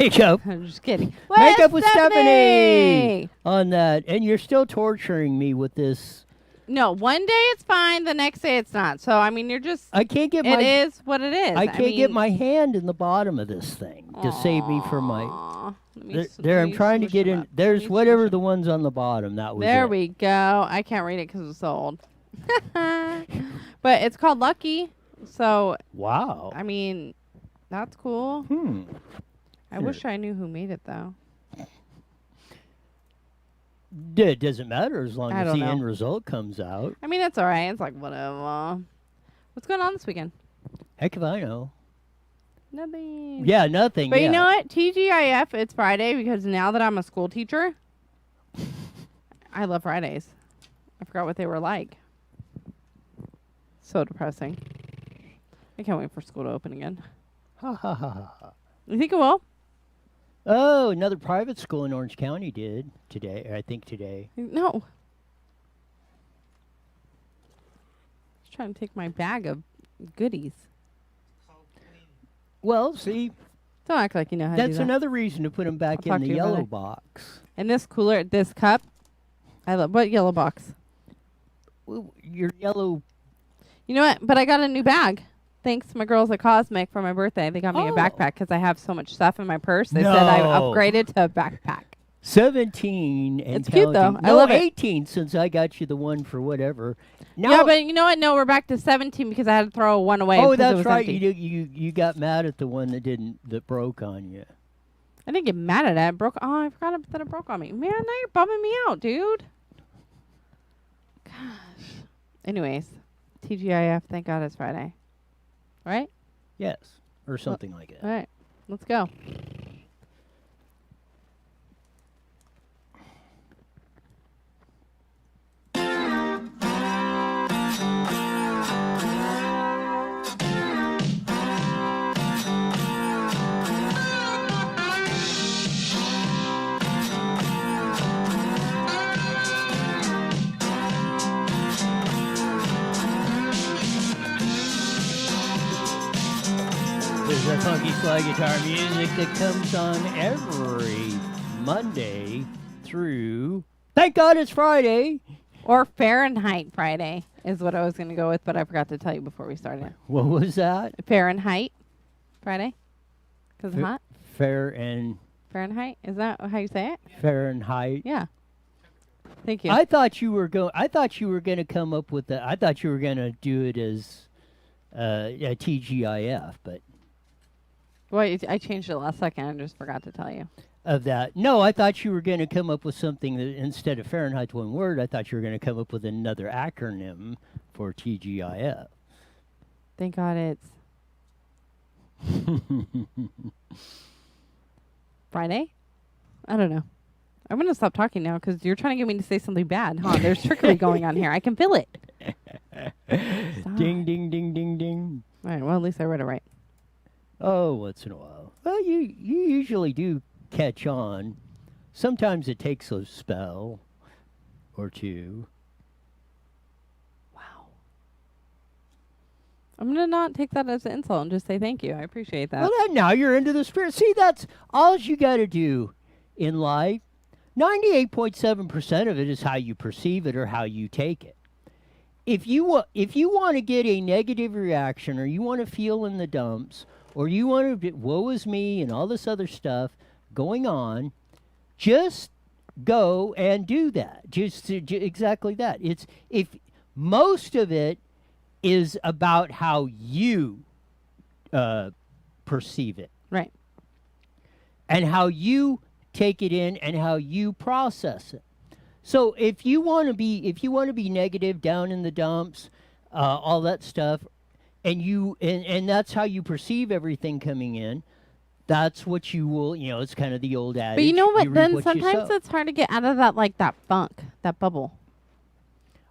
Makeup. I'm just kidding. Makeup with Stephanie on that. And you're still torturing me with this. No, one day it's fine. The next day it's not. So, I mean, you're just... I can't get It is what it is. I can't get my hand in the bottom of this thing to save me from my... There, I'm trying to get in. There's whatever the one's on the bottom. That was There it. we go. I can't read it because it's so old. But it's called Lucky. So, Wow. I mean, that's cool. I wish I knew who made it, though. It doesn't matter as long I as don't the know. end result comes out. I mean, it's all right. It's like, whatever. What's going on this weekend? Heck if I know. Nothing. Yeah, nothing. But yeah. you know what? TGIF, it's Friday because now that I'm a school teacher, I love Fridays. I forgot what they were like. So depressing. I can't wait for school to open again. Ha ha ha ha. You think it will? Oh, another private school in Orange County did today. I think today. No. Just trying to take my bag of goodies. Well, see, Don't act like you know how to do that's that. another reason to put them back I'll in talk the to you about yellow it. box. And this cooler, this cup, I love. What yellow box? Well, your yellow. You know what? But I got a new bag. Thanks to my girls at Cosmic for my birthday. They got me a backpack because I have so much stuff in my purse. They said I upgraded to a backpack. 17 and It's cute, though. counting. I No, love it. 18 since I got you the one for whatever. Now, Yeah, but you know what? No, we're back to 17 because I had to throw one away. oh, because it that's was right. empty. You got mad at the one that broke on you. I didn't get mad at it. It broke. Oh, I forgot that it broke on me. Man, now you're bumming me out, dude. Gosh. Anyways, TGIF. Thank God it's Friday. Right? Yes, or something like All that. right. Let's go. There's the funky slide guitar music that comes on every Monday through. Thank God it's Friday. Or Fahrenheit Friday is what I was going to go with, but I forgot to tell you before we started. What was that? Fahrenheit Friday? Because it's hot? Fahrenheit? Is that how you say it? Fahrenheit. Yeah. Thank you. I thought you were going to come up with that. I thought you were going to do it as a TGIF, but Well, I changed it last second. I just forgot to tell you. of that. No, I thought you were going to come up with something that instead of Fahrenheit one word, I thought you were going to come up with another acronym for TGIF. Thank God it's Friday? I don't know. I'm going to stop talking now because you're trying to get me to say something bad, huh? There's trickery going on here. I can feel it. Ding, ding, ding, ding, ding. All right. Well, at least I read it right. Oh, once in a while. Well, you usually do catch on. Sometimes it takes a spell or two. Wow. I'm going to not take that as an insult and just say thank you. I appreciate that. Well, now you're into the spirit. See, that's all you got to do in life. 98.7% of it is how you perceive it or how you take it. If you want to get a negative reaction, or you want to feel in the dumps, or you want to woe is me and all this other stuff going on, just go and do that. Just exactly that. It's if most of it is about how you perceive it, Right. and how you take it in and how you process it. So if you want to be negative, down in the dumps, all that stuff, and that's how you perceive everything coming in, that's what you will. It's kind of the old adage. But you know what? reap Then what you sometimes sow. it's hard to get out of that funk, that bubble.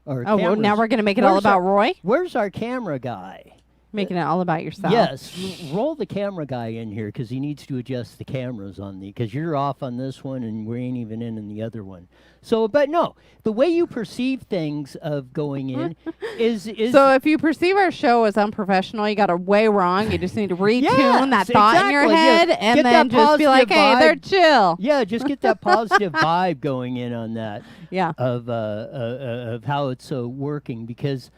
Our Oh, well, now cameras- we're going to make it all Where's about our- Roy? Where's our camera guy? Making it all about yourself. Yes, roll the camera guy in here because he needs to adjust the cameras on the, because you're off on this one and we ain't even in the other one. So, but no, the way you perceive things of going in is So if you perceive our show as unprofessional, you got it way wrong. You just need to retune that Yes, thought in your exactly. head Get and that then just be like, positive hey, vibe. they're chill. yeah, just get that positive vibe going in on that Yeah. of how it's working because.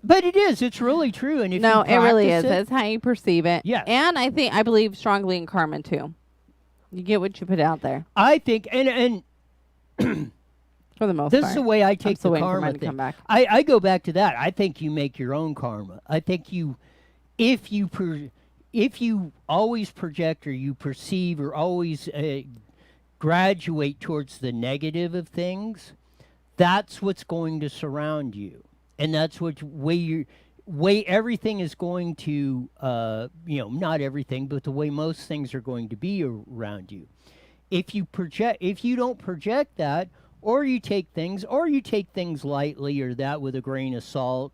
But it is. It's really true. And if No, you it really is. practice It's how you perceive it. Yes. And I believe strongly in karma too. You get what you put out there I think, and for the most this part. is the way I I'm take still the waiting for karma mine to thing. come back. I go back to that. I think you make your own karma. I think if you always project or you perceive or always graduate towards the negative of things, that's what's going to surround you, and that's what way everything is going to not everything, but the way most things are going to be around you. If you don't project that, or you take things lightly or that with a grain of salt,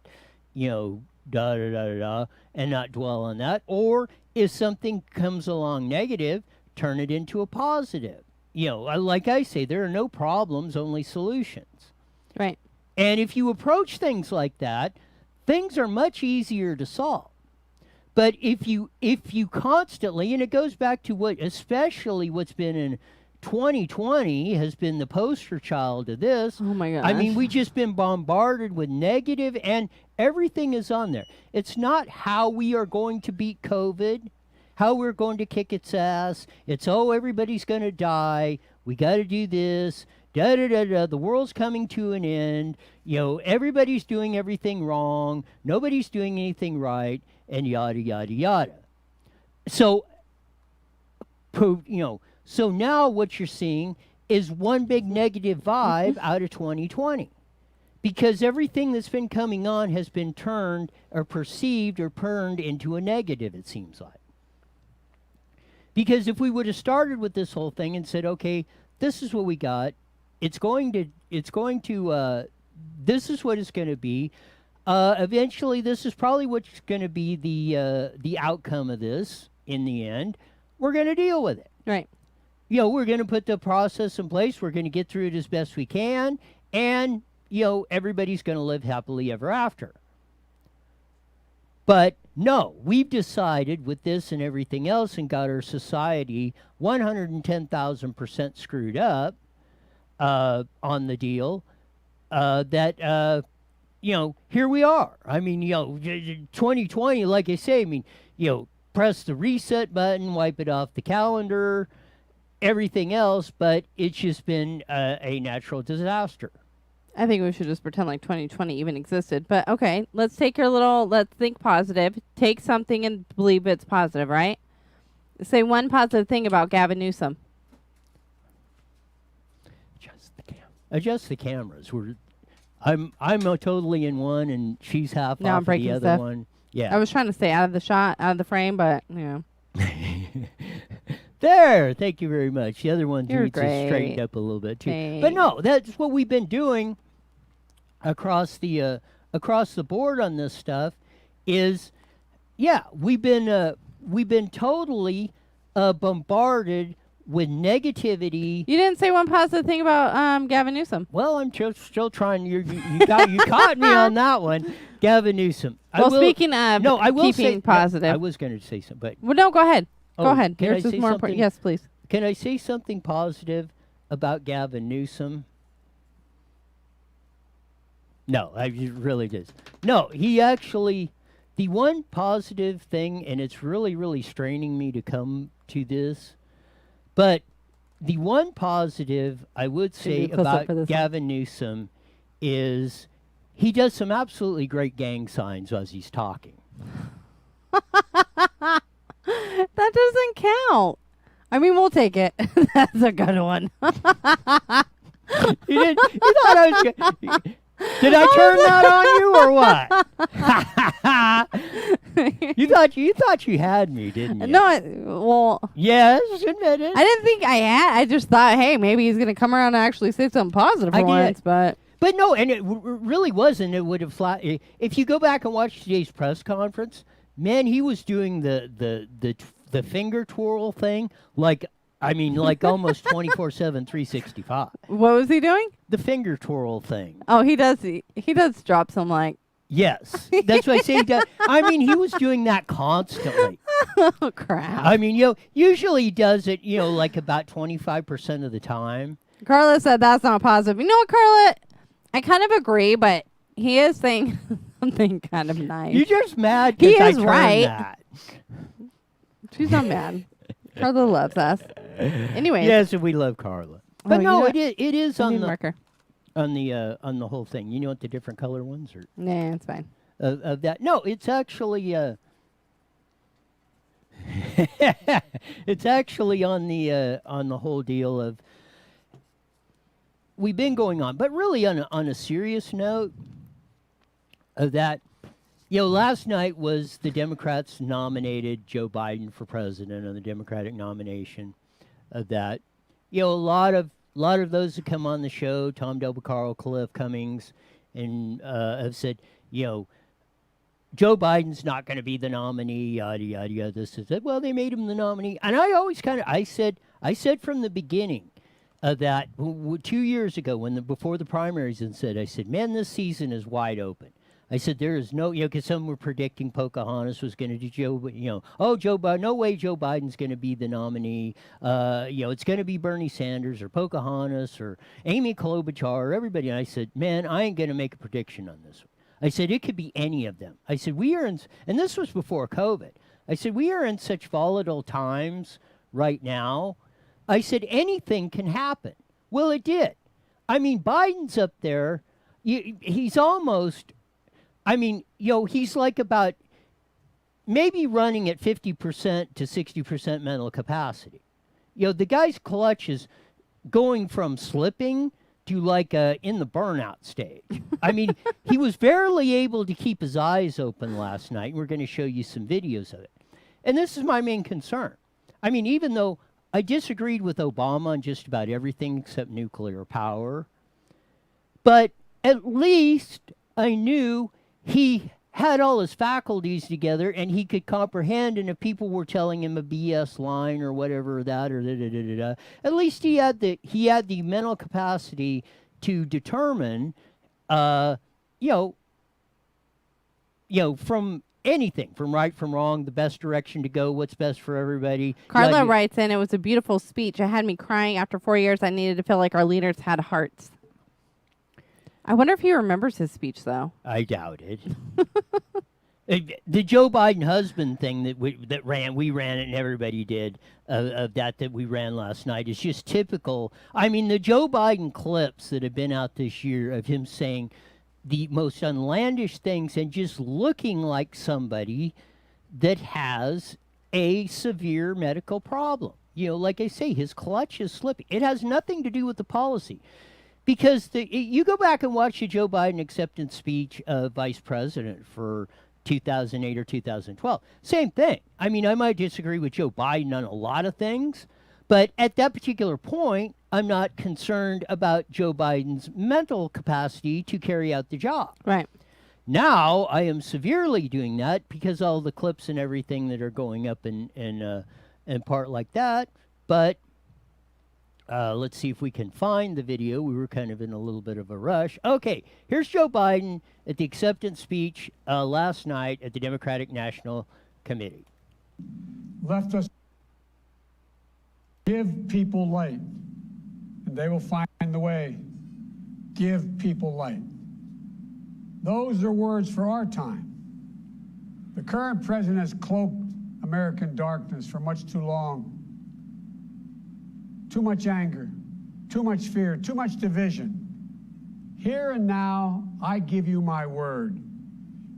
and not dwell on that, or if something comes along negative, turn it into a positive. Like I say, there are no problems, only solutions. Right. And if you approach things like that, things are much easier to solve. But if you constantly, and it goes back to especially what's been in 2020 has been the poster child of this. Oh my gosh. I mean, we just been bombarded with negative, and everything is on there. It's not how we are going to beat COVID, how we're going to kick its ass. It's, everybody's going to die. We got to do this. The world's coming to an end. Everybody's doing everything wrong. Nobody's doing anything right, and yada yada yada. So, so now what you're seeing is one big negative vibe out of 2020, because everything that's been coming on has been turned or perceived or turned into a negative. It seems like. Because if we would have started with this whole thing and said, okay, this is what we got. This is what it's going to be. Eventually, this is probably what's going to be the outcome of this in the end. We're going to deal with it. Right. We're going to put the process in place. We're going to get through it as best we can. And, everybody's going to live happily ever after. But no, we've decided with this and everything else and got our society 110,000% screwed up on the deal that, here we are. I mean, 2020, like I say, press the reset button, wipe it off the calendar, everything else, but it's just been a natural disaster. I think we should just pretend like 2020 even existed. But okay, let's think positive. Take something and believe it's positive, right? Say one positive thing about Gavin Newsom. Adjust the cameras. I'm totally in one, and she's half Now off I'm of breaking the other stuff. one. Yeah. I was trying to stay out of the shot, out of the frame, but There, thank you very much. The other one You're needs to great. straighten up a little bit too. Thanks. But no, that's what we've been doing across the board on this stuff. Is we've been totally bombarded with negativity. You didn't say one positive thing about Gavin Newsom. Well, I'm still trying. You caught me on that one, Gavin Newsom. Speaking of keeping positive. I was going to say something, but Well, no, go ahead. Go ahead. Can Yours I is say more something? important. Yes, please. Can I say something positive about Gavin Newsom? No, I really did. No, he actually, the one positive thing, and it's really, really straining me to come to this, but the one positive I would say about Gavin Newsom is he does some absolutely great gang signs as he's talking. That doesn't count. I mean, we'll take it. That's a good one. You thought I was Did I turn that on you or what? You thought you had me, didn't you? No, yes, admit it. I didn't think I had. I just thought, hey, maybe he's going to come around and actually say something positive for once, but But no, and it really wasn't. It would have if you go back and watch today's press conference, man, he was doing the finger twirl thing like like almost 24/7, 365. What was he doing? The finger twirl thing. Oh, he does. He does drop some like. Yes, that's what I say. He was doing that constantly. Oh crap! Usually he does it, like about 25% of the time. Carla said that's not positive. You know what, Carla? I kind of agree, but he is saying something kind of nice. You're just mad He because is I turned right. that. She's not mad. Carla loves us. Anyway. Yes, we love Carla. But no, it is I on need the marker. on the whole thing. You know what the different color ones are Nah, it's fine. of that? No, it's actually it's actually on the whole deal of we've been going on, but really on a serious note of that. Last night was the Democrats nominated Joe Biden for president on the Democratic nomination of that. A lot of those that come on the show, Tom Del Beccaro, Cliff Cummings, and have said, Joe Biden's not going to be the nominee, yada yada yada. This is it. Well, they made him the nominee, and I always I said from the beginning that 2 years ago before the primaries, and I said, man, this season is wide open. I said there is no, because some were predicting Pocahontas was going to do Joe Biden. No way Joe Biden's going to be the nominee. It's going to be Bernie Sanders or Pocahontas or Amy Klobuchar or everybody. And I said, man, I ain't going to make a prediction on this one. I said it could be any of them. I said we are in, and this was before COVID. I said we are in such volatile times right now. I said anything can happen. Well, it did. Biden's up there. He's almost. He's like about maybe running at 50% to 60% mental capacity. The guy's clutch is going from slipping to like in the burnout stage. He was barely able to keep his eyes open last night. We're going to show you some videos of it. And this is my main concern. Even though I disagreed with Obama on just about everything except nuclear power, but at least I knew he had all his faculties together and he could comprehend, and if people were telling him a BS line or whatever that or da-da-da-da-da, at least he had the mental capacity to determine from anything, from right from wrong, the best direction to go, what's best for everybody. Carla writes in, it was a beautiful speech. It had me crying. After 4 years, I needed to feel like our leaders had hearts. I wonder if he remembers his speech, though. I doubt it. The Joe Biden husband thing that we ran it, and everybody did of that we ran last night is just typical. The Joe Biden clips that have been out this year of him saying the most unlandish things and just looking like somebody that has a severe medical problem. Like I say, his clutch is slipping. It has nothing to do with the policy. Because you go back and watch the Joe Biden acceptance speech of vice president for 2008 or 2012. Same thing. I might disagree with Joe Biden on a lot of things, but at that particular point, I'm not concerned about Joe Biden's mental capacity to carry out the job. Right. Now, I am severely doing that because all the clips and everything that are going up in part like that, but let's see if we can find the video. We were kind of in a little bit of a rush. Okay, here's Joe Biden at the acceptance speech last night at the Democratic National Committee. Left us give people light, and they will find the way. Give people light. Those are words for our time. The current president has cloaked American darkness for much too long. Too much anger, too much fear, too much division. Here and now, I give you my word.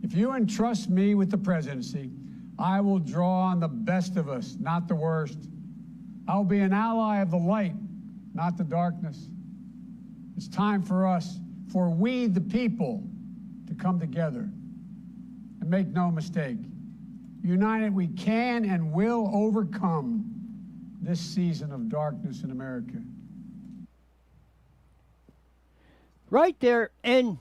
If you entrust me with the presidency, I will draw on the best of us, not the worst. I'll be an ally of the light, not the darkness. It's time for us, for we the people, to come together. And make no mistake, united we can and will overcome this season of darkness in America. right there, and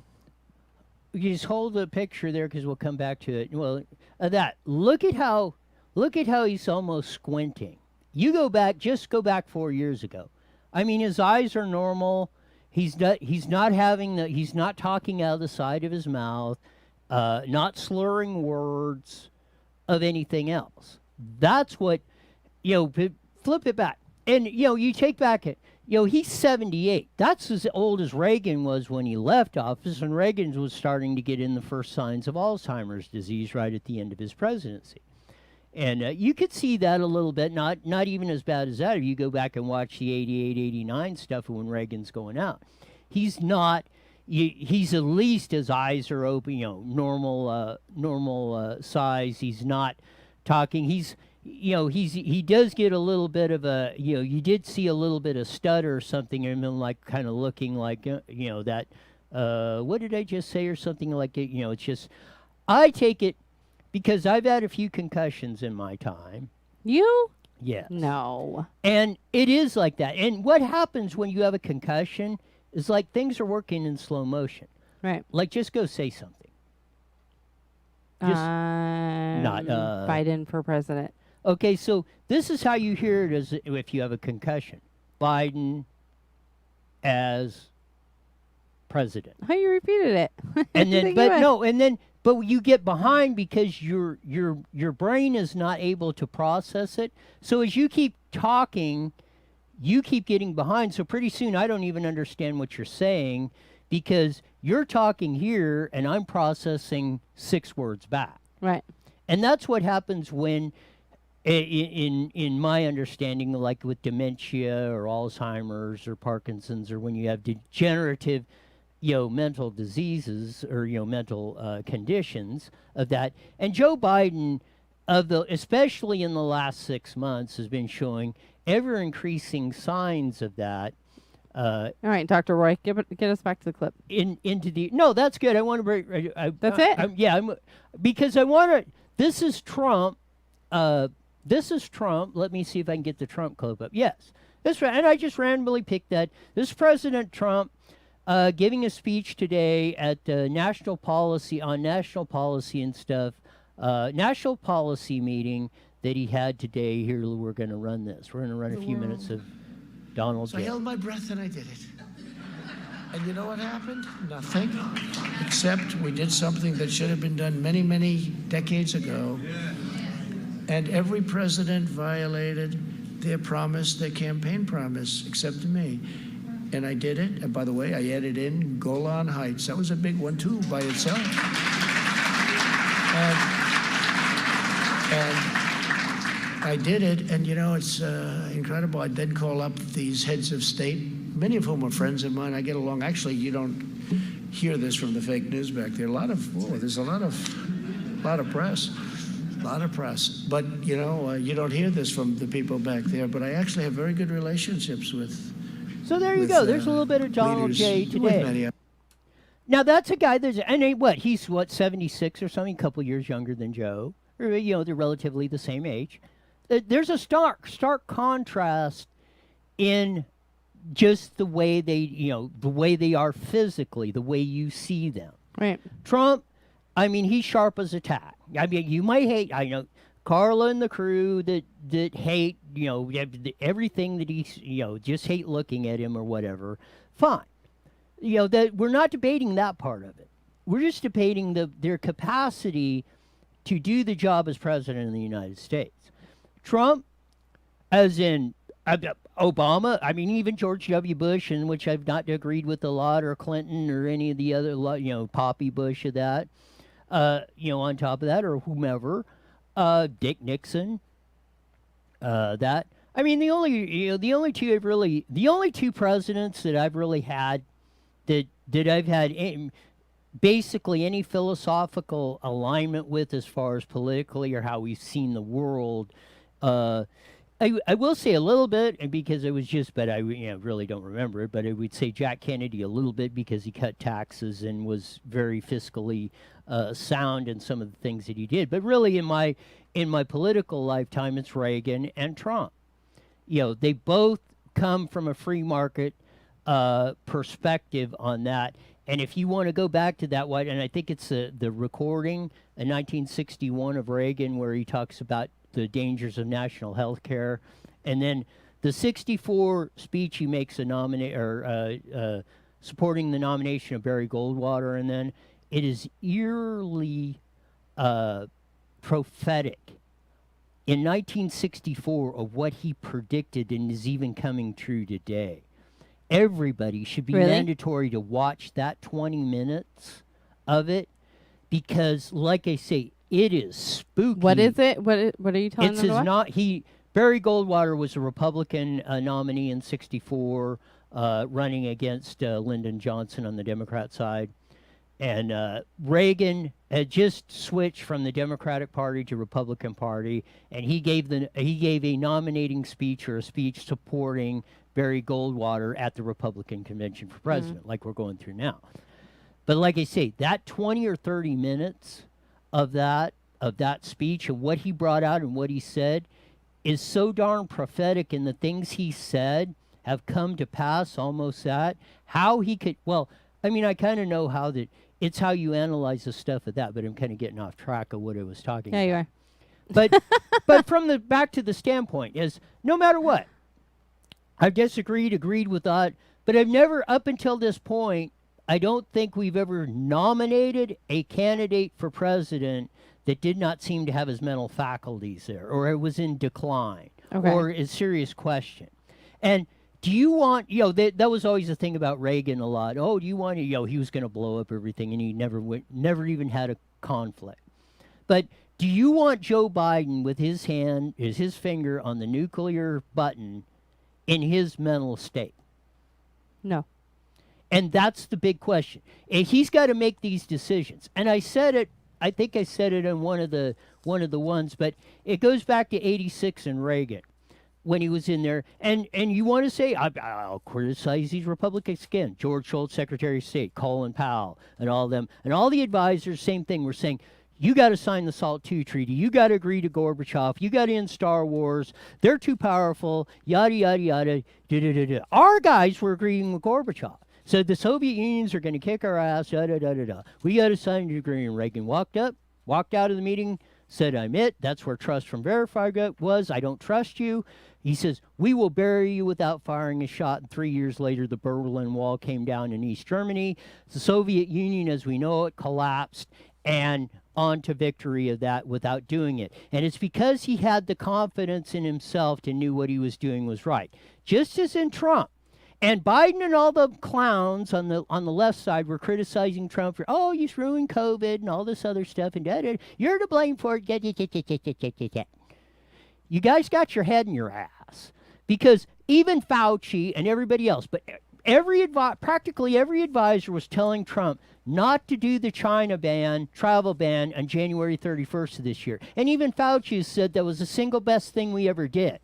you just hold the picture there because we'll come back to it. Well, that look at how he's almost squinting. You just go back 4 years ago. I mean, his eyes are normal. He's not having the. He's not talking out of the side of his mouth, not slurring words of anything else. That's what, flip it back. And, you take back it. He's 78. That's as old as Reagan was when he left office, and Reagan was starting to get in the first signs of Alzheimer's disease right at the end of his presidency. And you could see that a little bit, not even as bad as that if you go back and watch the 88, 89 stuff when Reagan's going out. He's not, he's at least his eyes are open, normal size. He's not talking. He does get a little bit of a, you did see a little bit of stutter or something in him, like kind of looking like, that, what did I just say or something like it? It's just, I take it because I've had a few concussions in my time. You? Yes. No. And it is like that. And what happens when you have a concussion is like things are working in slow motion. Right. Like just go say something. Just not Biden for president. Okay, so this is how you hear it as if you have a concussion. Biden as president. How you repeated it. And then but you get behind because your brain is not able to process it. So as you keep talking, you keep getting behind. So pretty soon I don't even understand what you're saying because you're talking here and I'm processing 6 words back. Right. And that's what happens when in my understanding, like with dementia or Alzheimer's or Parkinson's, or when you have degenerative mental diseases or mental conditions of that. And Joe Biden, especially in the last 6 months, has been showing ever increasing signs of that. All right, Dr. Roy, get us back to the clip. No, that's good. I want to break. That's it. Because I want to. This is Trump. This is Trump. Let me see if I can get the Trump clip up. Yes, that's right. And I just randomly picked that. This is President Trump giving a speech today at national policy and stuff. National policy meeting that he had today. Here, we're going to run this. We're going to run a few minutes of Donald So I held my breath and I did it. And you know what happened? Nothing. Except we did something that should have been done many, many decades ago. And every president violated their promise, their campaign promise, except me. And I did it. And by the way, I added in Golan Heights. That was a big one, too, by itself. And I did it, and it's incredible. I'd then call up these heads of state, many of whom are friends of mine. I get along. Actually, you don't hear this from the fake news back there. There's a lot of press. A lot of press. But, you don't hear this from the people back there. But I actually have very good relationships with. So there you go. There's a little bit of Donald J. today. Now, that's a guy he's 76 or something, a couple years younger than Joe. Or, they're relatively the same age. There's a stark contrast in just the way they are physically, the way you see them. Right. Trump, I mean, he's sharp as a tack. I mean, you might hate, Carla and the crew that hate, everything that he's, just hate looking at him or whatever. Fine. That we're not debating that part of it. We're just debating their capacity to do the job as president of the United States. Trump, as in Obama, I mean, even George W. Bush, in which I've not agreed with a lot, or Clinton, or any of the other, Poppy Bush of that, on top of that, or whomever, Dick Nixon, that. I mean, the only two presidents that I've really had that I've had basically any philosophical alignment with as far as politically or how we've seen the world. I will say a little bit, because it was just, but I really don't remember it, but I would say Jack Kennedy a little bit because he cut taxes and was very fiscally sound in some of the things that he did. But really in my political lifetime, it's Reagan and Trump. They both come from a free market perspective on that. And if you want to go back to that one, and I think it's the recording in 1961 of Reagan where he talks about the dangers of national health care, and then the 64 speech he makes supporting the nomination of Barry Goldwater, and then it is eerily prophetic in 1964 of what he predicted and is even coming true today. Everybody should be mandatory to watch that 20 minutes of it because, like I say, it is spooky. What is it? What are you telling them to watch? Barry Goldwater was a Republican nominee in 64, running against Lyndon Johnson on the Democrat side. And Reagan had just switched from the Democratic Party to Republican Party, and he gave a nominating speech or a speech supporting Barry Goldwater at the Republican convention for president, like we're going through now. But like I say, that 20 or 30 minutes of that speech and what he brought out and what he said is so darn prophetic, and the things he said have come to pass almost that. How he could, well, I mean, I kind of know how that, it's how you analyze the stuff of that, but I'm kind of getting off track of what I was talking about. Yeah, you are. But from the back to the standpoint is, no matter what, I've disagreed, agreed with that, but I've never, up until this point, I don't think we've ever nominated a candidate for president that did not seem to have his mental faculties there, or it was in decline, or a serious question. And do you want, that was always the thing about Reagan a lot. Oh, do you want to, he was going to blow up everything, and he never even had a conflict. But do you want Joe Biden with his finger on the nuclear button in his mental state? No. And that's the big question. And he's got to make these decisions. And I said it, I think I said it in one of the ones, but it goes back to 86 and Reagan when he was in there. And you want to say, I'll criticize these Republicans again. George Shultz, Secretary of State, Colin Powell, and all of them. And all the advisors, same thing, were saying, you got to sign the SALT II treaty. You got to agree to Gorbachev. You got to end Star Wars. They're too powerful, yada, yada, yada, da-da-da-da. Our guys were agreeing with Gorbachev. So the Soviet Unions are going to kick our ass, da-da-da-da-da. We got to sign the agreement. And Reagan walked out of the meeting, said, I'm it. That's where trust from verified was. I don't trust you. He says, we will bury you without firing a shot. And 3 years later, the Berlin Wall came down in East Germany. The Soviet Union, as we know it, collapsed. And on to victory of that without doing it. And it's because he had the confidence in himself and knew what he was doing was right. Just as in Trump. And Biden and all the clowns on the left side were criticizing Trump for, oh, he's ruined COVID and all this other stuff. And you're to blame for it. You guys got your head in your ass. Because even Fauci and everybody else, but practically every advisor was telling Trump not to do the China travel ban on January 31st of this year. And even Fauci said that was the single best thing we ever did.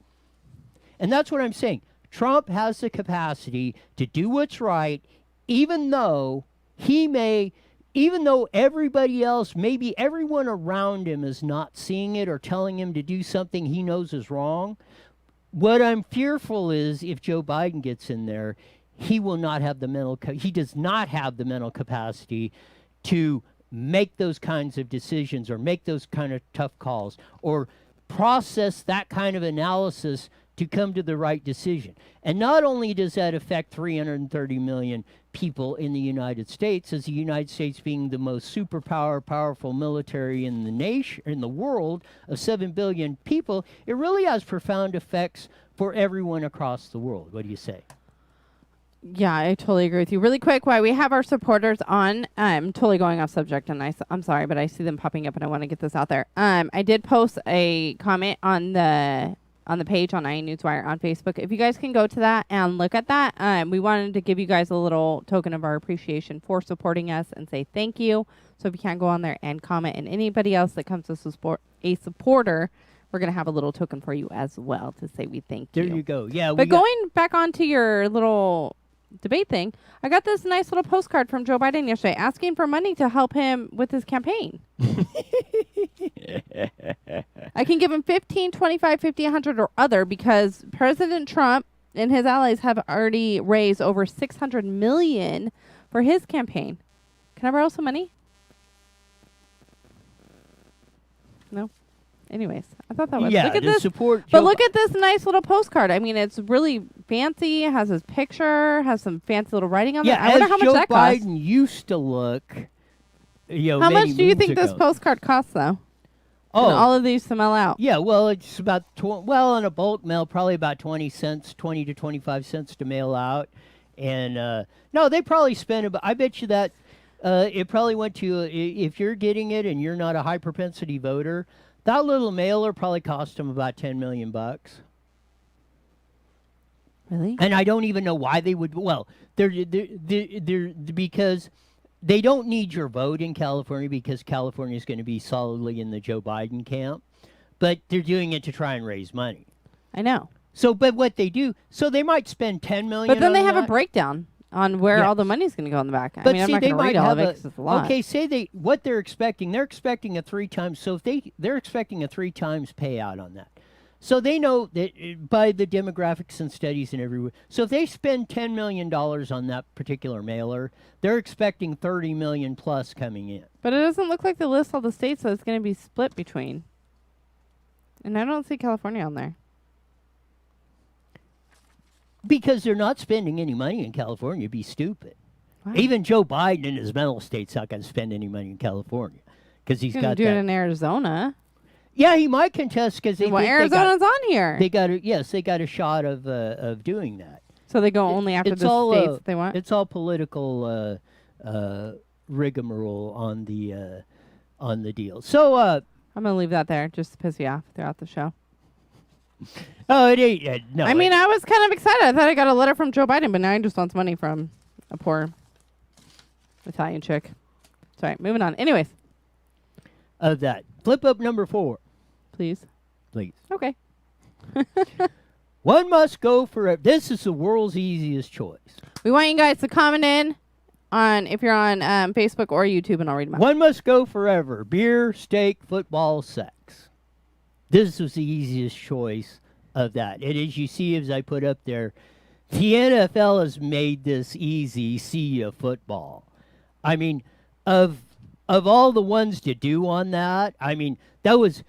And that's what I'm saying. Trump has the capacity to do what's right, even though everybody else, maybe everyone around him is not seeing it or telling him to do something he knows is wrong. What I'm fearful is if Joe Biden gets in there, he will not have he does not have the mental capacity to make those kinds of decisions or make those kind of tough calls or process that kind of analysis to come to the right decision. And not only does that affect 330 million people in the United States, as the United States being the most powerful military in the nation, in the world of 7 billion people, it really has profound effects for everyone across the world. What do you say? Yeah, I totally agree with you. Really quick, while we have our supporters on, I'm totally going off subject, and I'm sorry, but I see them popping up, and I want to get this out there. I did post a comment on the page on Newsire on Facebook. If you guys can go to that and look at that, we wanted to give you guys a little token of our appreciation for supporting us and say thank you. So if you can't go on there and comment, and anybody else that comes to support a supporter, we're going to have a little token for you as well to say we thank you. There you go. Yeah. But going back onto your little debate thing, I got this nice little postcard from Joe Biden yesterday asking for money to help him with his campaign. I can give him 15, 25, 50, 100 or other because President Trump and his allies have already raised over $600 million for his campaign. Can I borrow some money? No. Anyways, I thought that was Yeah, look at to this. support But Joe look at this nice little postcard. I mean, it's really fancy. It has his picture. Has some fancy little writing on yeah, it. I wonder as how much Joe that costs. Biden used to look. How much many do you moons think this ago. postcard costs, though? Oh, And all of these to mail out. yeah. Well, it's about on a bulk mail, probably about 20 cents, 20 to 25 cents to mail out. And no, they probably spend about. I bet you that it probably went to if you're getting it and you're not a high propensity voter, that little mailer probably cost them about $10 million. Really? And I don't even know why they would. Well, they're because they don't need your vote in California because California is going to be solidly in the Joe Biden camp, but they're doing it to try and raise money. I know. So, but what they do, so they might spend $10 million. But then on they have a that. breakdown on where Yes. all the money's going to go in the back. I But mean, I'm see, not they going to might read all have of it 'cause it's a lot. okay. Say what they're expecting a 3 times. So if they're expecting a 3 times payout on that. So they know that by the demographics and studies and everywhere. So if they spend $10 million on that particular mailer, they're expecting 30 million plus coming in. But it doesn't look like they list all the states that it's going to be split between. And I don't see California on there. Because they're not spending any money in California. It'd be stupid. Wow. Even Joe Biden in his mental state's not going to spend any money in California because he's He's going got to do that. it in Arizona. Yeah, he might contest because they Well, think they got, Arizona's on here. they got they got a shot of doing that. So they go only after It's the all, states they want? It's all political rigmarole on the deal. So I'm going to leave that there just to piss you off throughout the show. oh, it ain't no. I mean, I was kind of excited. I thought I got a letter from Joe Biden, but now he just wants money from a poor Italian chick. Sorry, moving on. Anyways, of that. Flip up number 4, please. please. Okay. One must go for this is the world's easiest choice. We want you guys to comment in on if you're on Facebook or YouTube, and I'll read them out. One must go forever. Beer, steak, football, sex. This was the easiest choice of that. And as you see, as I put up there, the NFL has made this easy. See ya football. I mean, of all the ones to do on that, I mean, that was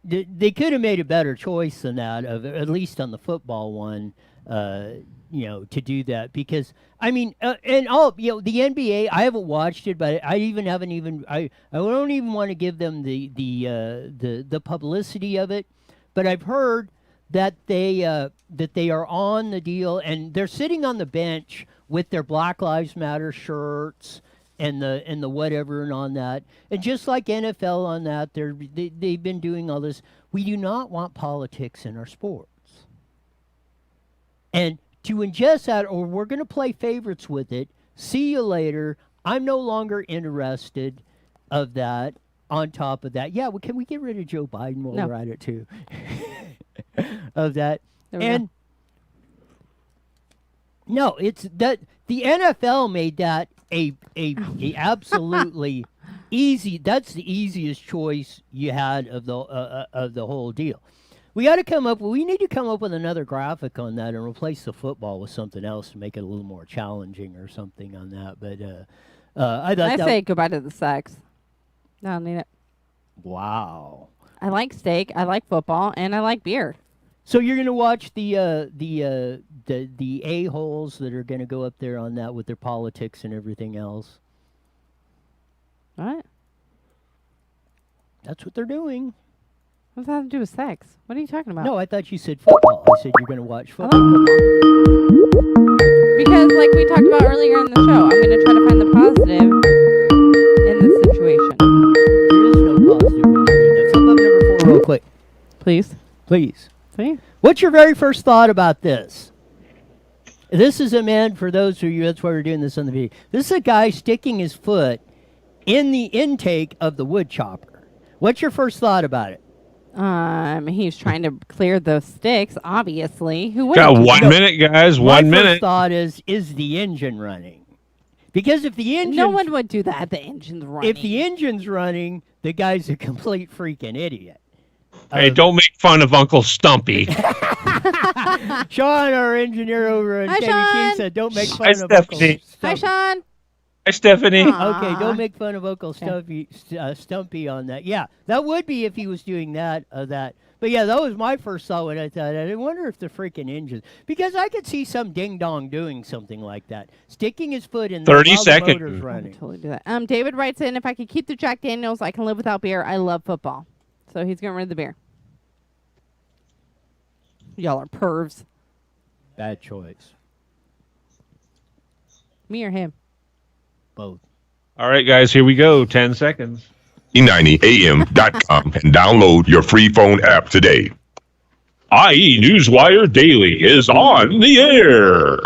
they could have made a better choice than that, of at least on the football one. To do that because I mean, and all the NBA. I haven't watched it, but I don't even want to give them the publicity of it. But I've heard that they are on the deal and they're sitting on the bench with their Black Lives Matter shirts and the whatever and on that, and just like NFL on that, they've been doing all this. We do not want politics in our sports. And to ingest that, or we're going to play favorites with it. See you later. I'm no longer interested of that. On top of that, yeah, well, can we get rid of Joe Biden while No. we're at it too? Of that, There we and no, it's that the NFL made that a absolutely easy. That's the easiest choice you had of the whole deal. We need to come up with another graphic on that and replace the football with something else to make it a little more challenging or something on that. But I thought I that say goodbye to the sex. I don't need it. wow. I like steak, I like football, and I like beer. So you're gonna watch the a-holes that are gonna go up there on that with their politics and everything else. What? That's what they're doing. What does that have to do with sex? What are you talking about? No, I thought you said football. I said you're gonna watch I like football. football. Because, like we talked about earlier in the show, I'm going to try to find the positive in this situation. There is no positive in that. Flip up number 4 real quick, Please. please. Please. What's your very first thought about this? This is a man, for those of you, that's why we're doing this on the video. This is a guy sticking his foot in the intake of the wood chopper. What's your first thought about it? He's trying to clear the sticks, obviously. Who would? Got 1 minute, guys. My 1 first minute. thought is the engine running? Because if the engine, No one would do that. The engine's running. if the engine's running, the guy's a complete freaking idiot. Hey, don't make fun of Uncle Stumpy. Sean, our engineer over at Hi, KBT, Sean. said, "Don't make fun Hi, of Uncle Stephanie. Hi, Stumpy." Sean. Hi, Stephanie. Aw. Okay, don't make fun of Uncle Stumpy on that. Yeah, that would be if he was doing that. But yeah, that was my first thought when I thought. I wonder if the freaking engine, because I could see some ding dong doing something like that, sticking his foot in there 30 while the seconds. motor's I would running. totally do that. David writes in, if I could keep the Jack Daniels, I can live without beer. I love football. So he's getting rid of the beer. Y'all are pervs. Bad choice. Me or him? Both. All right, guys, here we go. 10 seconds. E90am.com and download your free phone app today. IE Newswire Daily is on the air.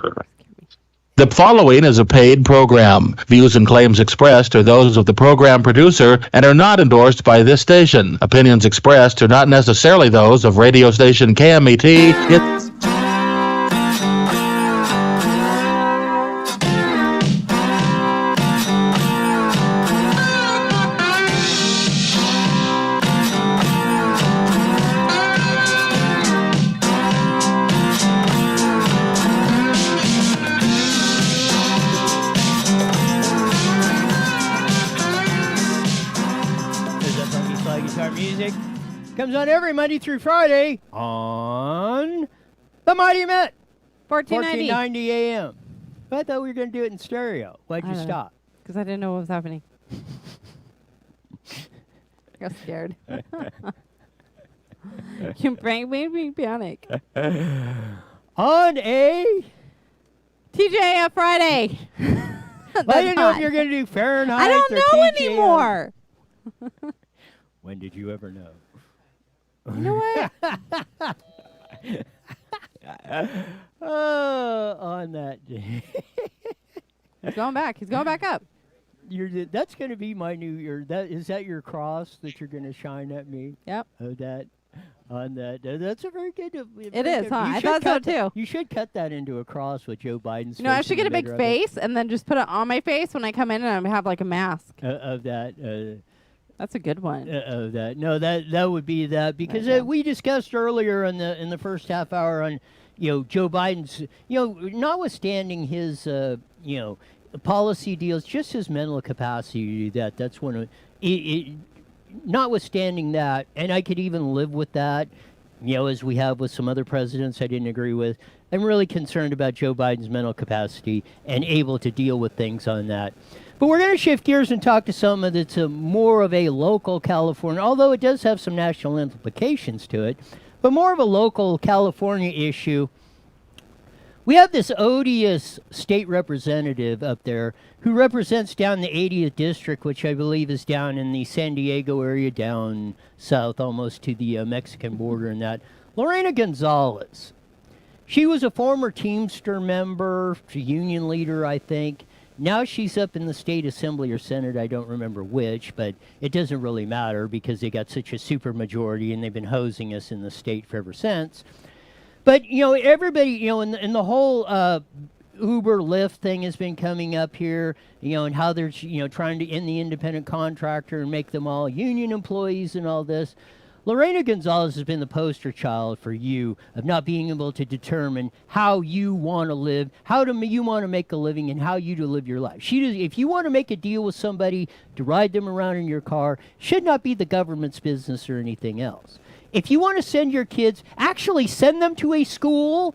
The following is a paid program. Views and claims expressed are those of the program producer and are not endorsed by this station. Opinions expressed are not necessarily those of radio station KMET. There's that funky slide guitar music. Comes on every Monday through Friday on the Mighty Met, 1490. 1490 AM. I thought we were going to do it in stereo. Why'd you I don't know. stop? Because I didn't know what was happening. I got scared. You made me panic. On a... TJF Friday. I didn't know if you were going to do Fahrenheit I don't or know TGM. anymore. When did you ever know? You know what? On that day. He's going back. He's going back up. That's going to be my new year. Is that your cross that you're going to shine at me? Yep. On that. That's a very good. It is, huh? I thought so, too. You should cut that into a cross with Joe Biden's. No, I face should in get a the big middle of it. face and then just put it on my face when I come in and I have like a mask. Of that. That's a good one. Of that. No, that would be that because Okay. we discussed earlier in the first half hour on Joe Biden's notwithstanding his policy deals, just his mental capacity to do that. That's one of it. Notwithstanding that, and I could even live with that, as we have with some other presidents I didn't agree with. I'm really concerned about Joe Biden's mental capacity and able to deal with things on that. But we're going to shift gears and talk to someone that's more of a local California, although it does have some national implications to it, but more of a local California issue. We have this odious state representative up there who represents down the 80th district, which I believe is down in the San Diego area, down south almost to the Mexican border and that. Lorena Gonzalez. She was a former Teamster member, union leader, I think. Now she's up in the state assembly or senate, I don't remember which, but it doesn't really matter because they got such a super majority and they've been hosing us in the state for ever since. But, everybody, in the whole Uber Lyft thing has been coming up here, and how they're, trying to end the independent contractor and make them all union employees and all this. Lorena Gonzalez has been the poster child for you of not being able to determine how you want to live, you want to make a living, and how you to live your life. If you want to make a deal with somebody to ride them around in your car, should not be the government's business or anything else. If you want to send your kids, actually send them to a school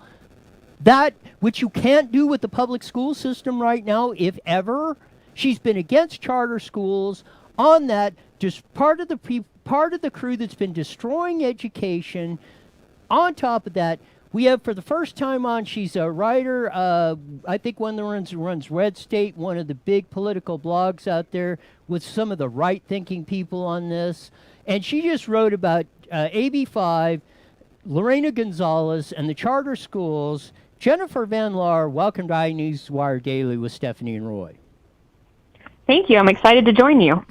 that which you can't do with the public school system right now, if ever. She's been against charter schools on that, just part of the crew that's been destroying education. On top of that, we have for the first time on, she's a writer, I think one of the ones who runs Red State, one of the big political blogs out there with some of the right-thinking people on this. And she just wrote about AB 5, Lorena Gonzalez, and the charter schools. Jennifer Van Laar, welcome to iNewsWire Daily with Stephanie and Roy. Thank you. I'm excited to join you.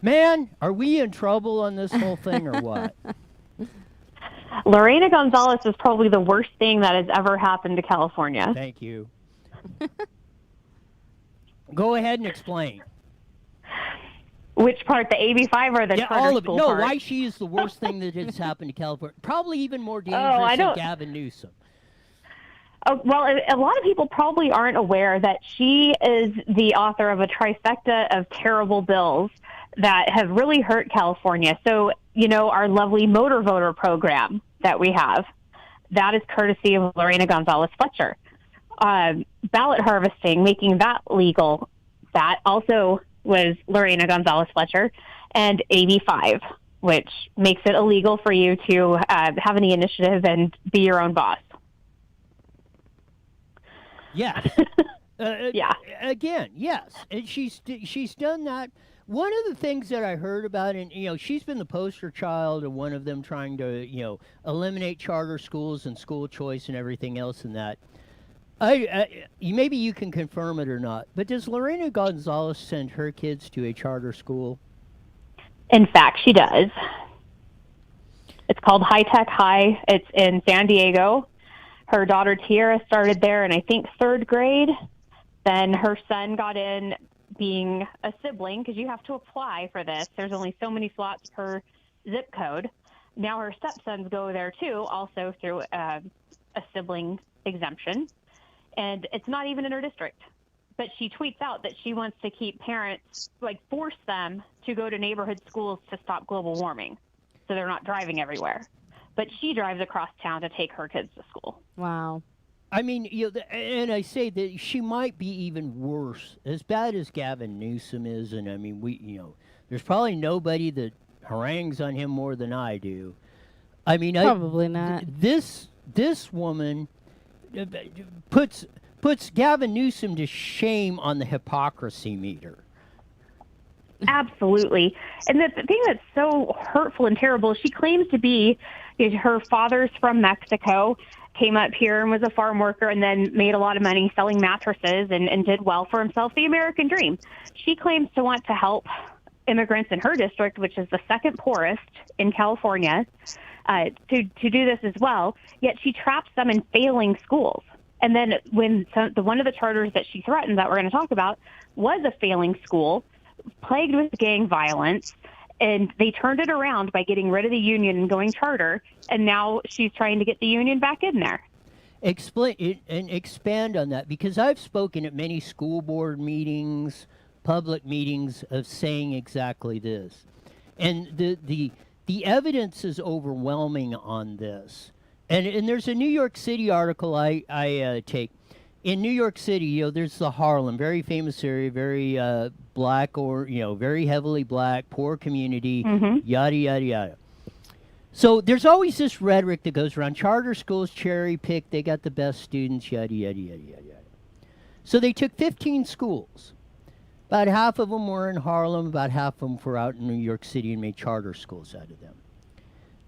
Man, are we in trouble on this whole thing or what? Lorena Gonzalez is probably the worst thing that has ever happened to California. Thank you. Go ahead and explain. Which part, the AB5 or the charter all of it. school No, part? why she is the worst thing that has happened to California. Probably even more dangerous I than don't- Gavin Newsom. Oh, well, a lot of people probably aren't aware that she is the author of a trifecta of terrible bills that have really hurt California. So, our lovely motor voter program that we have, that is courtesy of Lorena Gonzalez Fletcher. Ballot harvesting, making that legal, that also was Lorena Gonzalez Fletcher. And AB 5, which makes it illegal for you to have any initiative and be your own boss. Yes. Yeah. Again, yes, and she's done that. One of the things that I heard about, and she's been the poster child of one of them trying to eliminate charter schools and school choice and everything else in that. Maybe you can confirm it or not, but does Lorena Gonzalez send her kids to a charter school? In fact, she does. It's called High Tech High. It's in San Diego. Her daughter Tiara started there in, I think, 3rd grade. Then her son got in being a sibling, because you have to apply for this. There's only so many slots per zip code. Now her stepsons go there, too, also through a sibling exemption. And it's not even in her district. But she tweets out that she wants to keep parents, force them to go to neighborhood schools to stop global warming, so they're not driving everywhere. But she drives across town to take her kids to school. Wow. I mean, and I say that she might be even worse, as bad as Gavin Newsom is. And I mean, there's probably nobody that harangues on him more than I do. I mean, Probably not. This woman puts Gavin Newsom to shame on the hypocrisy meter. Absolutely. And the thing that's so hurtful and terrible, she claims to be, her father's from Mexico, came up here and was a farm worker and then made a lot of money selling mattresses and did well for himself, the American dream. She claims to want to help immigrants in her district, which is the 2nd poorest in California, to do this as well, yet she traps them in failing schools. And then when one of the charters that she threatened that we're going to talk about was a failing school, plagued with gang violence, and they turned it around by getting rid of the union and going charter, and now she's trying to get the union back in there. Explain it and expand on that, because I've spoken at many school board meetings, public meetings, of saying exactly this. And the evidence is overwhelming on this. And there's a New York City article I take. In New York City, there's the Harlem, very famous area, very black or, very heavily black, poor community, yada, yada, yada. So there's always this rhetoric that goes around, charter schools, cherry pick, they got the best students, yada, yada, yada, yada, yada. So they took 15 schools. About half of them were in Harlem, about half of them were out in New York City, and made charter schools out of them.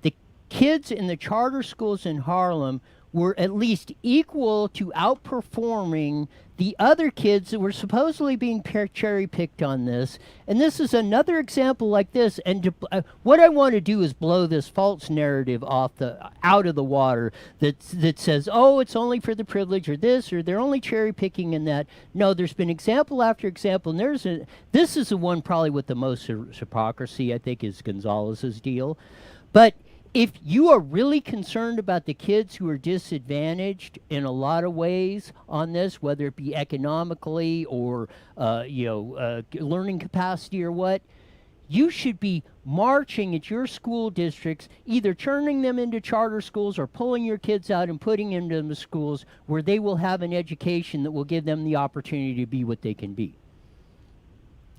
The kids in the charter schools in Harlem were at least equal to outperforming the other kids that were supposedly being cherry-picked on this. And this is another example like this. And what I want to do is blow this false narrative out of the water that says, oh, it's only for the privileged, or this, or they're only cherry-picking in that. No, there's been example after example. And this is the one probably with the most hypocrisy, I think, is Gonzalez's deal. But if you are really concerned about the kids who are disadvantaged in a lot of ways on this, whether it be economically or learning capacity or what, you should be marching at your school districts, either turning them into charter schools or pulling your kids out and putting them into schools where they will have an education that will give them the opportunity to be what they can be.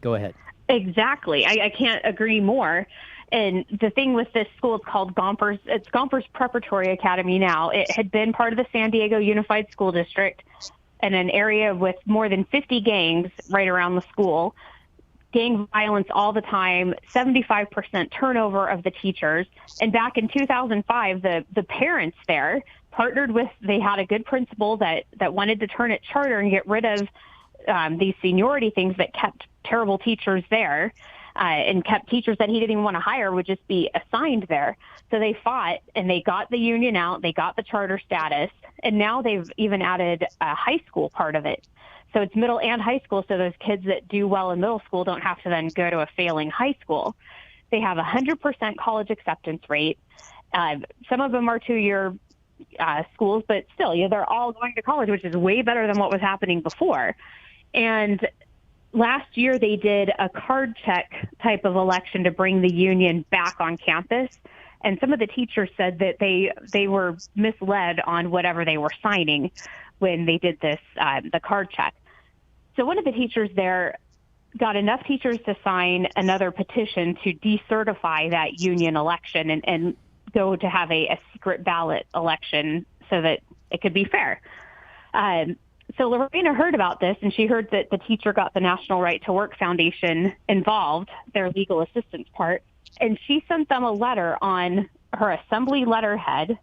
Go ahead. Exactly. I can't agree more. And the thing with this school, it's called Gompers. It's Gompers Preparatory Academy now. It had been part of the San Diego Unified School District in an area with more than 50 gangs right around the school. Gang violence all the time, 75% turnover of the teachers. And back in 2005, the parents there partnered with, they had a good principal that wanted to turn it charter and get rid of these seniority things that kept terrible teachers there. And kept teachers that he didn't even want to hire would just be assigned there. So they fought, and they got the union out, they got the charter status, and now they've even added a high school part of it. So it's middle and high school, so those kids that do well in middle school don't have to then go to a failing high school. They have 100% college acceptance rate. Some of them are 2-year schools, but still, they're all going to college, which is way better than what was happening before. And last year they did a card check type of election to bring the union back on campus. And some of the teachers said that they were misled on whatever they were signing when they did this, the card check. So one of the teachers there got enough teachers to sign another petition to decertify that union election and go to have a secret ballot election so that it could be fair. So Lorena heard about this, and she heard that the teacher got the National Right to Work Foundation involved, their legal assistance part, and she sent them a letter on her assembly letterhead,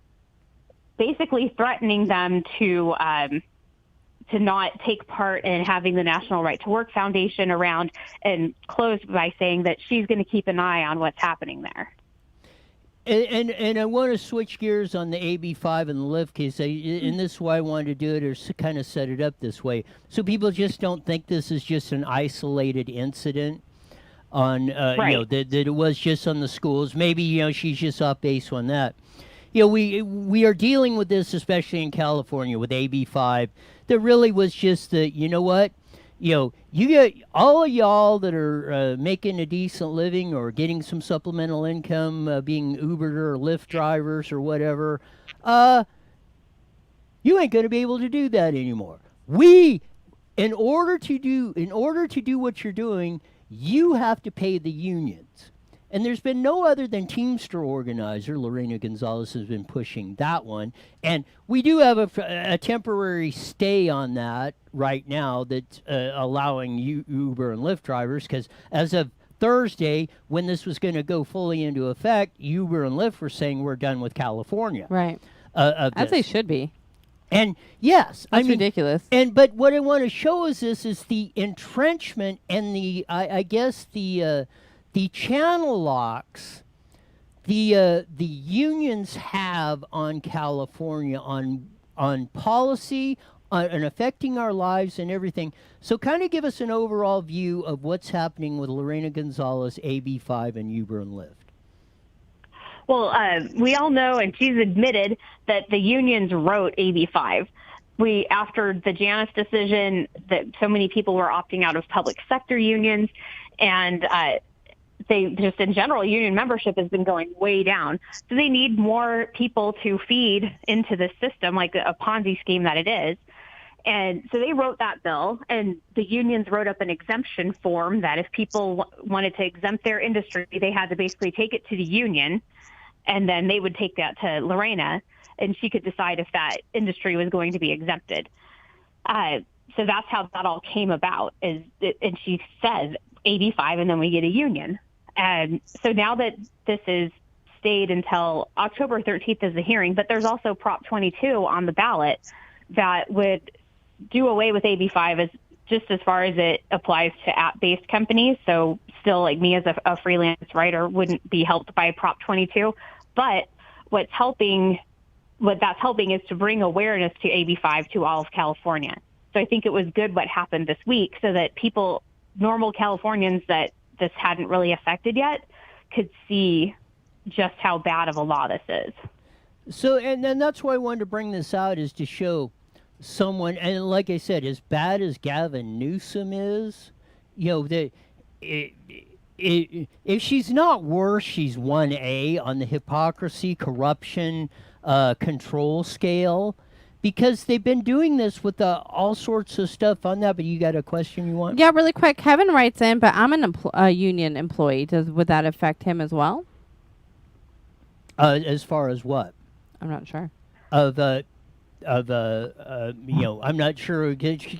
basically threatening them to not take part in having the National Right to Work Foundation around, and closed by saying that she's going to keep an eye on what's happening there. And I want to switch gears on the AB5 and the lift case, and this is why I wanted to do it, or kind of set it up this way, so people just don't think this is just an isolated incident on, Right. that it was just on the schools. Maybe, she's just off base on that. We are dealing with this, especially in California, with AB5. That really was just the, you know what? You get all of y'all that are making a decent living or getting some supplemental income, being Uber or Lyft drivers or whatever, you ain't going to be able to do that anymore. In order to do what you're doing, you have to pay the unions. And there's been no other than Teamster organizer, Lorena Gonzalez, has been pushing that one. And we do have a temporary stay on that right now that's allowing Uber and Lyft drivers, because as of Thursday, when this was going to go fully into effect, Uber and Lyft were saying we're done with California. Right. As they should be. And yes, That's ridiculous. But what I want to show is the entrenchment and I guess the channel locks the unions have on California on policy and affecting our lives and everything. So kind of give us an overall view of what's happening with Lorena Gonzalez, AB5, and Uber and Lyft. Well, we all know, and she's admitted, that the unions wrote AB5. After the Janus decision, that so many people were opting out of public sector unions, and they just in general, union membership has been going way down. So they need more people to feed into the system, like a Ponzi scheme that it is. And so they wrote that bill, and the unions wrote up an exemption form that if people wanted to exempt their industry, they had to basically take it to the union, and then they would take that to Lorena, and she could decide if that industry was going to be exempted. So that's how that all came about. And she says AB5, and then we get a union. And so now that this is stayed until October 13th is the hearing, but there's also Prop 22 on the ballot that would do away with AB5 just as far as it applies to app-based companies. So still, like me as a freelance writer wouldn't be helped by Prop 22. But what that's helping is to bring awareness to AB5 to all of California. So I think it was good what happened this week, so that people, normal Californians that this hadn't really affected yet, could see just how bad of a law this is. So, and then that's why I wanted to bring this out, is to show someone, and like I said, as bad as Gavin Newsom is, if she's not worse, she's 1A on the hypocrisy, corruption, control scale, because they've been doing this with all sorts of stuff on that. But you got a question you want? Yeah, really quick. Kevin writes in, but I'm a union employee. Would that affect him as well? As far as what? I'm not sure. I'm not sure.